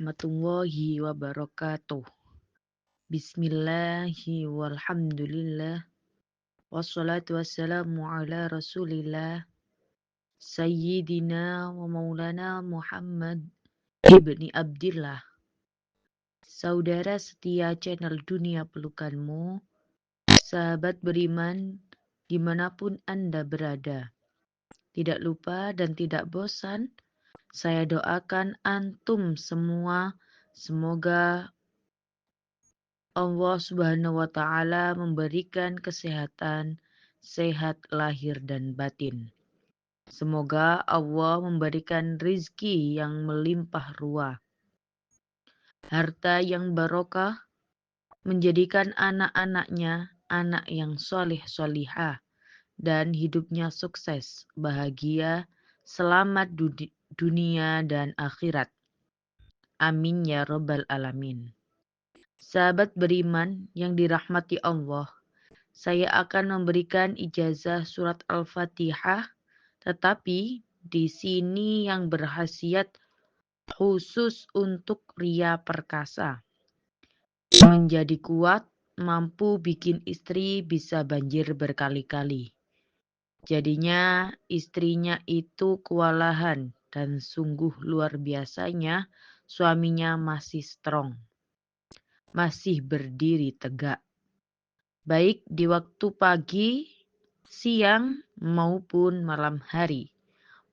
Warahmatullahi wabarakatuh. Bismillahi walhamdulillah. Wassalatu wassalamu ala rasulillah. Sayyidina wa maulana Muhammad ibni Abdillah. Saudara setia channel Dunia Pelukanmu, sahabat beriman dimanapun Anda berada. Tidak lupa dan tidak bosan, saya doakan antum semua semoga Allah Subhanahu wa Ta'ala memberikan kesehatan, sehat lahir dan batin. Semoga Allah memberikan rizki yang melimpah ruah, harta yang barokah, menjadikan anak-anaknya anak yang soleh solihah, dan hidupnya sukses, bahagia, selamat dunia dan akhirat. Amin ya Rabbal Alamin. Sahabat beriman yang dirahmati Allah, saya akan memberikan ijazah surat Al-Fatihah, tetapi di sini yang berkhasiat khusus untuk ria perkasa. Menjadi kuat, mampu bikin istri bisa banjir berkali-kali. Jadinya istrinya itu kewalahan dan sungguh luar biasanya suaminya masih strong, masih berdiri tegak. Baik di waktu pagi, siang, maupun malam hari.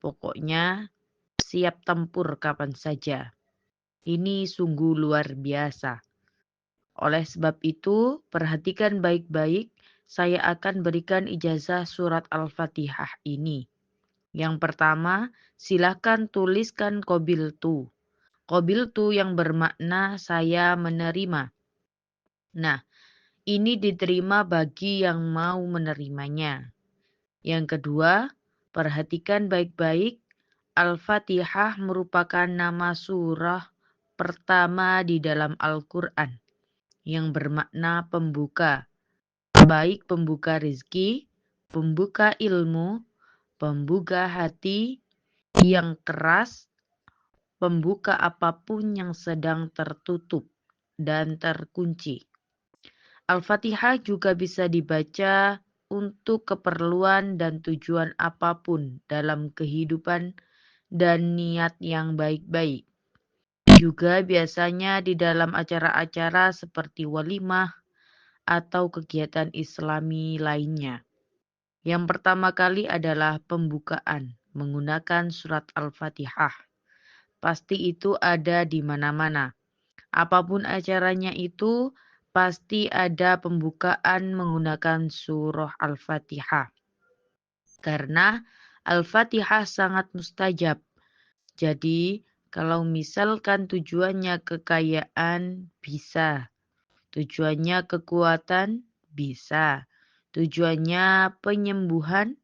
Pokoknya siap tempur kapan saja. Ini sungguh luar biasa. Oleh sebab itu, perhatikan baik-baik, saya akan berikan ijazah surat Al-Fatihah ini. Yang pertama, silakan tuliskan qabiltu. Qabiltu yang bermakna saya menerima. Nah, ini diterima bagi yang mau menerimanya. Yang kedua, perhatikan baik-baik, Al-Fatihah merupakan nama surah pertama di dalam Al-Quran yang bermakna pembuka, baik pembuka rizki, pembuka ilmu, pembuka hati yang keras, pembuka apapun yang sedang tertutup dan terkunci. Al-Fatihah juga bisa dibaca untuk keperluan dan tujuan apapun dalam kehidupan dan niat yang baik-baik. Juga biasanya di dalam acara-acara seperti walimah atau kegiatan Islami lainnya. Yang pertama kali adalah pembukaan menggunakan surat Al-Fatihah. Pasti itu ada di mana-mana. Apapun acaranya itu, pasti ada pembukaan menggunakan surah Al-Fatihah. Karena Al-Fatihah sangat mustajab. Jadi, kalau misalkan tujuannya kekayaan, bisa. Tujuannya kekuatan, bisa. Tujuannya penyembuhan,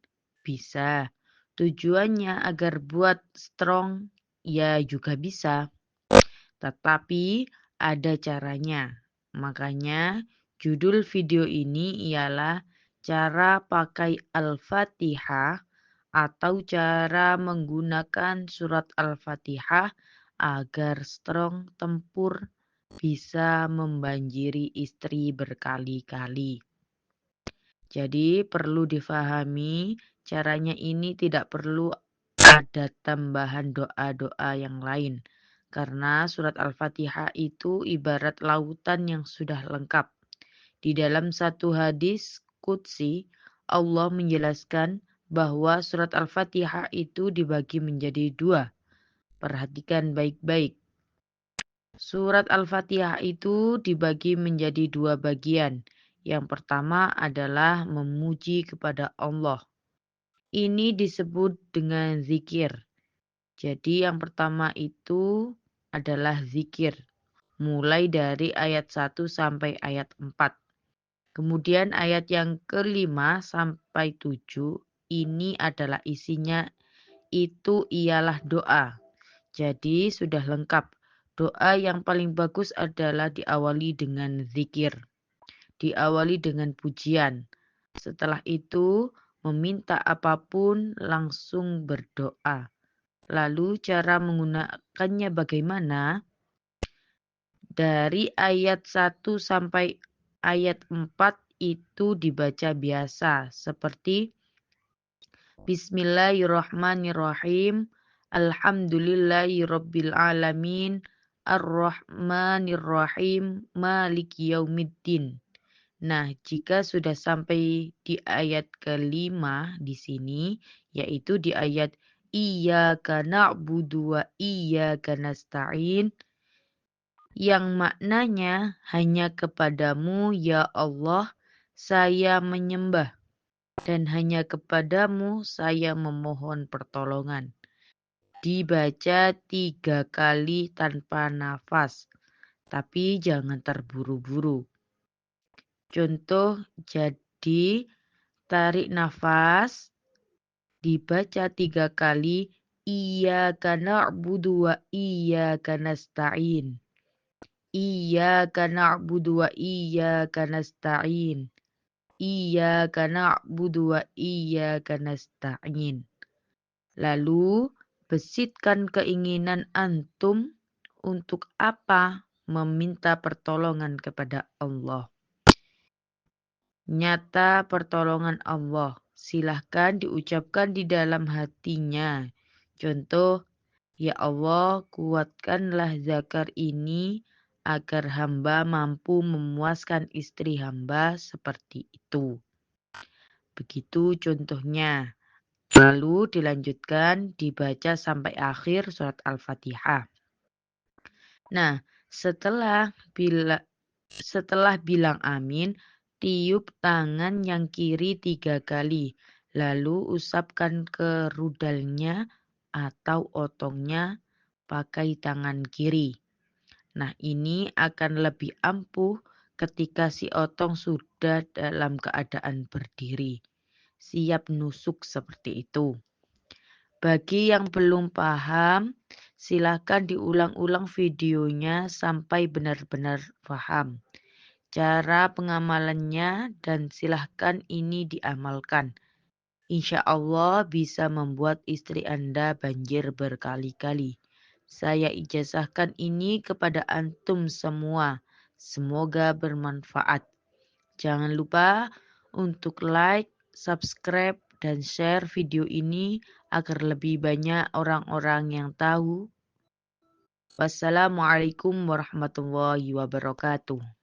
bisa. Tujuannya agar buat strong, ya juga bisa. Tetapi ada caranya. Makanya judul video ini ialah cara pakai Al-Fatihah atau cara menggunakan surat Al-Fatihah agar strong tempur bisa membanjiri istri berkali-kali. Jadi perlu difahami caranya ini tidak perlu ada tambahan doa-doa yang lain. Karena surat Al-Fatihah itu ibarat lautan yang sudah lengkap. Di dalam satu hadis qudsi, Allah menjelaskan bahwa surat Al-Fatihah itu dibagi menjadi dua. Perhatikan baik-baik. Surat Al-Fatihah itu dibagi menjadi dua bagian. Yang pertama adalah memuji kepada Allah. Ini disebut dengan zikir. Jadi yang pertama itu adalah zikir. Mulai dari ayat 1 sampai ayat 4. Kemudian ayat yang kelima sampai 7 ini adalah isinya itu ialah doa. Jadi sudah lengkap. Doa yang paling bagus adalah diawali dengan zikir. Diawali dengan pujian. Setelah itu meminta apapun langsung berdoa. Lalu cara menggunakannya bagaimana? Dari ayat 1 sampai ayat 4 itu dibaca biasa seperti Bismillahirrahmanirrahim. Alhamdulillahirabbil alamin. Ar-Rahmanirrahim. Maliki yaumiddin. Nah, jika sudah sampai di ayat kelima di sini, yaitu di ayat Iyyaka na'budu wa iyyaka nasta'in, yang maknanya hanya kepadamu ya Allah saya menyembah dan hanya kepadamu saya memohon pertolongan. Dibaca 3 kali tanpa nafas, tapi jangan terburu-buru. Contoh, jadi tarik nafas, dibaca 3 kali, Iyyaka na'budu wa iyyaka nasta'in. Iyyaka na'budu wa iyyaka nasta'in. Iyyaka na'budu wa iyyaka nasta'in. Lalu, besitkan keinginan antum untuk apa? Meminta pertolongan kepada Allah. Nyata pertolongan Allah. Silahkan diucapkan di dalam hatinya. Contoh, ya Allah, kuatkanlah Zakar ini agar hamba mampu memuaskan istri hamba seperti itu. Begitu contohnya. Lalu dilanjutkan dibaca sampai akhir surat Al-Fatihah. Nah, setelah bilang amin, tiup tangan yang kiri 3 kali. Lalu usapkan ke rudalnya atau otongnya pakai tangan kiri. Nah, ini akan lebih ampuh ketika si otong sudah dalam keadaan berdiri. Siap nusuk seperti itu. Bagi yang belum paham, silakan diulang-ulang videonya sampai benar-benar paham cara pengamalannya dan silahkan ini diamalkan. Insya Allah bisa membuat istri Anda banjir berkali-kali. Saya ijazahkan ini kepada antum semua. Semoga bermanfaat. Jangan lupa untuk like, subscribe, dan share video ini agar lebih banyak orang-orang yang tahu. Wassalamualaikum warahmatullahi wabarakatuh.